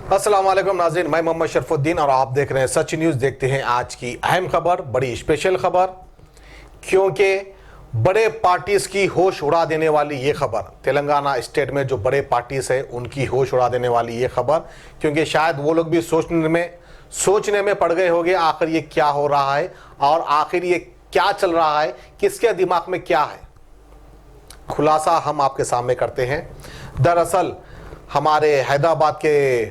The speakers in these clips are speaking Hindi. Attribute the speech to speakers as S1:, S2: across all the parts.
S1: अस्सलाम वालेकुम नाज़रीन, मैं मोहम्मद शरफुद्दीन और आप देख रहे हैं सच न्यूज़। देखते हैं आज की अहम खबर, बड़ी स्पेशल खबर, क्योंकि बड़े पार्टीज़ की होश उड़ा देने वाली ये खबर, तेलंगाना स्टेट में जो बड़े पार्टीज़ है उनकी होश उड़ा देने वाली ये खबर, क्योंकि शायद वो लोग भी सोचने में पड़ गए होंगे आखिर ये क्या हो रहा है और आखिर ये क्या चल रहा है, किसके दिमाग में क्या है। खुलासा हम आपके सामने करते हैं। दरअसल हमारे हैदराबाद के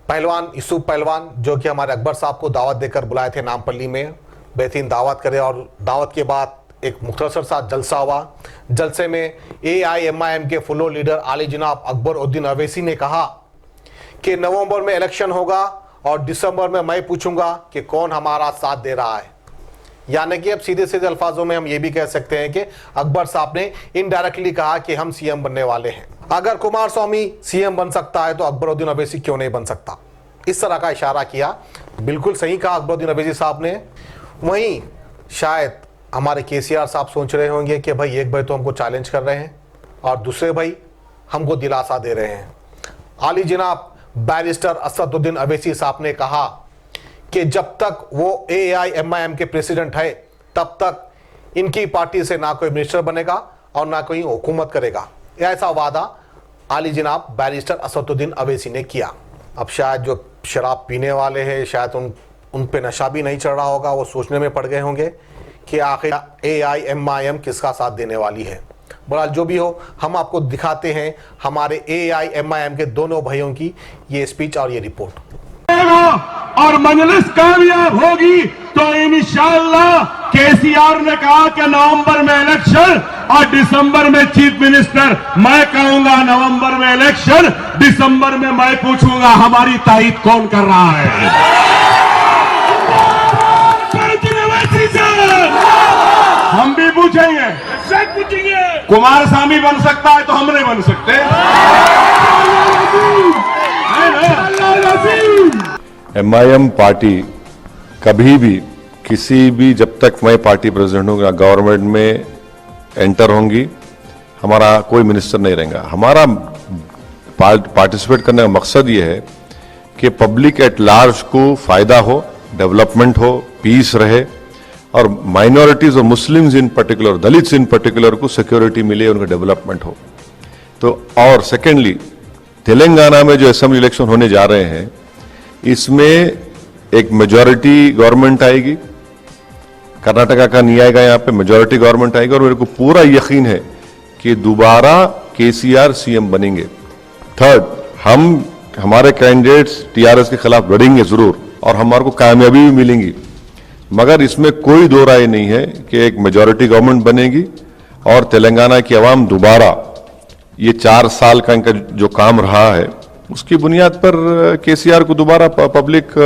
S1: पहलवान यूसुफ पहलवान, जो कि हमारे अकबर साहब को दावत देकर बुलाए थे नामपल्ली में, बेहतरीन दावत करे और दावत के बाद एक मुख्तसर सा जलसा हुआ। जलसे में AIMIM के फुलो लीडर आली जनाब अकबर उद्दीन अवैसी ने कहा कि नवंबर में इलेक्शन होगा और दिसंबर में मैं पूछूंगा कि कौन हमारा साथ दे रहा है। यानी कि अब सीधे सीधे अल्फाजों में हम ये भी कह सकते हैं कि अकबर साहब ने इनडायरेक्टली कहा कि हम CM बनने वाले हैं। अगर कुमार स्वामी CM बन सकता है तो अकबरुद्दीन अवैसी क्यों नहीं बन सकता, इस तरह का इशारा किया। बिल्कुल सही कहा अकबरुद्दीन अवैसी साहब ने। वहीं शायद हमारे KCR साहब सोच रहे होंगे कि भाई एक भाई तो हमको चैलेंज कर रहे हैं और दूसरे भाई हमको दिलासा दे रहे हैं। आली जनाब बैरिस्टर असदुद्दीन अवैसी साहब ने कहा कि जब तक वो AIMIM के प्रेसिडेंट है तब तक इनकी पार्टी से ना कोई मिनिस्टर बनेगा और ना कोई हुकूमत करेगा। ऐसा वादा आली जनाब बैरिस्टर असदुद्दीन अवैसी ने किया। अब शायद जो शराब पीने वाले हैं शायद उन पे नशा भी नहीं चढ़ रहा होगा, वो सोचने में पड़ गए होंगे कि आखिर AIMIM किसका साथ देने वाली है। बहरहाल जो भी हो, हम आपको दिखाते हैं हमारे AIMIM के दोनों भाइयों की ये स्पीच और ये रिपोर्ट।
S2: और मजलिस कामयाब होगी तो इंशाअल्लाह KCR ने कहा कि नवंबर में इलेक्शन और दिसंबर में चीफ मिनिस्टर, मैं कहूंगा नवंबर में इलेक्शन, दिसंबर में मैं पूछूंगा हमारी तारीफ कौन कर रहा है। हम भी पूछेंगे, कुमार स्वामी बन सकता है तो हम नहीं बन सकते।
S3: MIM पार्टी कभी भी किसी भी, जब तक मैं पार्टी प्रेसिडेंट हूँ, गवर्नमेंट में एंटर होंगी, हमारा कोई मिनिस्टर नहीं रहेगा। हमारा पार्टिसिपेट करने का मकसद ये है कि पब्लिक एट लार्ज को फायदा हो, डेवलपमेंट हो, पीस रहे और माइनॉरिटीज और Muslims in particular, Dalits in particular को सिक्योरिटी मिले, उनका डेवलपमेंट हो। तो और सेकेंडली तेलंगाना में जो असेंबली इलेक्शन होने जा रहे हैं, इसमें एक मेजॉरिटी गवर्नमेंट आएगी, कर्नाटका का नहीं आएगा, यहाँ पे मेजॉरिटी गवर्नमेंट आएगी और मेरे को पूरा यकीन है कि दोबारा KCR CM बनेंगे। थर्ड, हम हमारे कैंडिडेट्स TRS के खिलाफ लड़ेंगे जरूर और हमारे को कामयाबी भी मिलेंगी, मगर इसमें कोई दो राय नहीं है कि एक मेजॉरिटी गवर्नमेंट बनेगी और तेलंगाना की आवाम दोबारा ये 4 साल का इनका जो काम रहा है उसकी बुनियाद पर KCR को दोबारा पब्लिक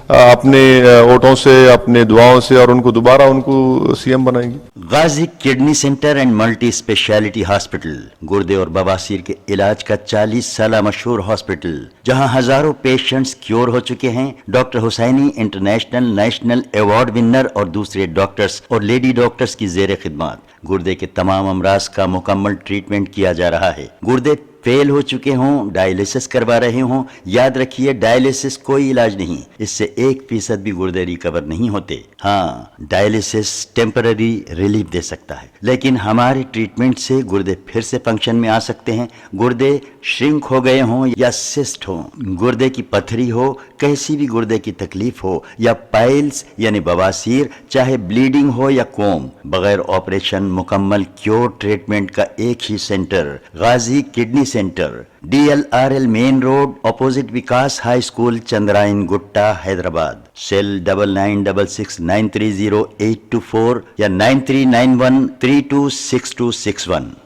S3: अपने वोटों से, अपने दुआओं से और उनको दोबारा उनको CM बनाएंगी।
S4: Ghazi kidney centre and multi speciality hospital, गुर्दे और बवासीर के इलाज का 40 साल मशहूर हॉस्पिटल, जहां हजारों पेशेंट्स क्योर हो चुके हैं। Doctor Husaini international national award winner और दूसरे डॉक्टर्स और लेडी डॉक्टर्स की जेर खिदमत गुर्दे के तमाम अमराज का मुकम्मल ट्रीटमेंट किया जा रहा है। गुर्दे फेल हो चुके हों, डायलिसिस करवा रहे हों, याद रखिए डायलिसिस कोई इलाज नहीं, इससे 1% भी गुर्दे रिकवर नहीं होते। हाँ, डायलिसिस टेम्पररी रिलीफ दे सकता है, लेकिन हमारे ट्रीटमेंट से गुर्दे फिर से फंक्शन में आ सकते हैं। गुर्दे श्रिंक हो गए हों या सिस्ट हो, गुर्दे की पथरी हो, कैसी भी गुर्दे की तकलीफ हो या पाइल्स यानी बवासीर, चाहे ब्लीडिंग हो या कोम, बगैर ऑपरेशन मुकम्मल क्योर ट्रीटमेंट का एक ही centre, Ghazi kidney centre, DLRL main road, opposite Vikas high school, Chandrayan Gutta, Hyderabad. Cell 9966930824 या 9391326261।